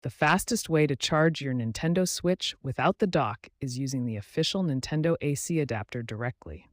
The fastest way to charge your Nintendo Switch without the dock is using the official Nintendo AC adapter directly.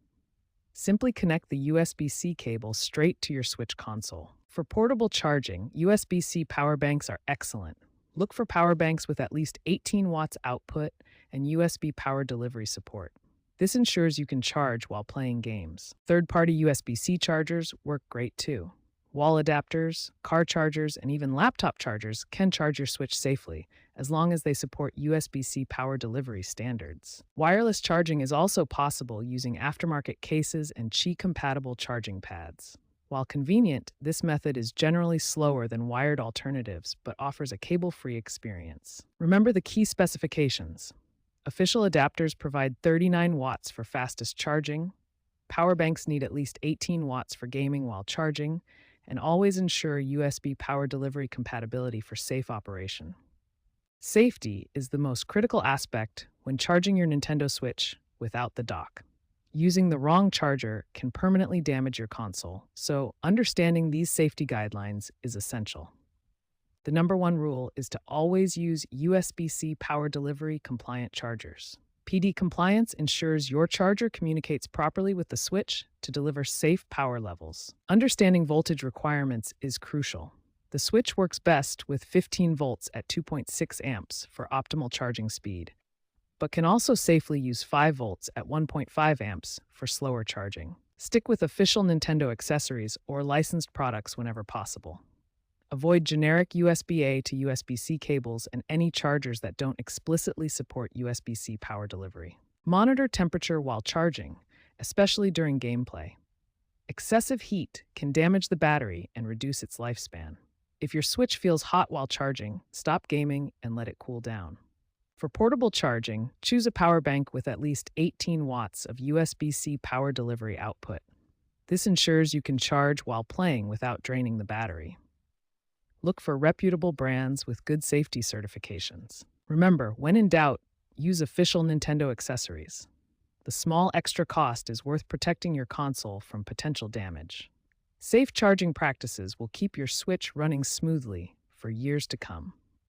Simply connect the USB-C cable straight to your Switch console. For portable charging, USB-C power banks are excellent. Look for power banks with at least 18 watts output and USB power delivery support. This ensures you can charge while playing games. Third-party USB-C chargers work great too. Wall adapters, car chargers, and even laptop chargers can charge your Switch safely, as long as they support USB-C power delivery standards. Wireless charging is also possible using aftermarket cases and Qi-compatible charging pads. While convenient, this method is generally slower than wired alternatives, but offers a cable-free experience. Remember the key specifications. Official adapters provide 39 watts for fastest charging. Power banks need at least 18 watts for gaming while charging, and always ensure USB power delivery compatibility for safe operation. Safety is the most critical aspect when charging your Nintendo Switch without the dock. Using the wrong charger can permanently damage your console, so understanding these safety guidelines is essential. The number one rule is to always use USB-C power delivery compliant chargers. PD compliance ensures your charger communicates properly with the Switch to deliver safe power levels. Understanding voltage requirements is crucial. The Switch works best with 15 volts at 2.6 amps for optimal charging speed, but can also safely use 5 volts at 1.5 amps for slower charging. Stick with official Nintendo accessories or licensed products whenever possible. Avoid generic USB-A to USB-C cables and any chargers that don't explicitly support USB-C power delivery. Monitor temperature while charging, especially during gameplay. Excessive heat can damage the battery and reduce its lifespan. If your Switch feels hot while charging, stop gaming and let it cool down. For portable charging, choose a power bank with at least 18 watts of USB-C power delivery output. This ensures you can charge while playing without draining the battery. Look for reputable brands with good safety certifications. Remember, when in doubt, use official Nintendo accessories. The small extra cost is worth protecting your console from potential damage. Safe charging practices will keep your Switch running smoothly for years to come.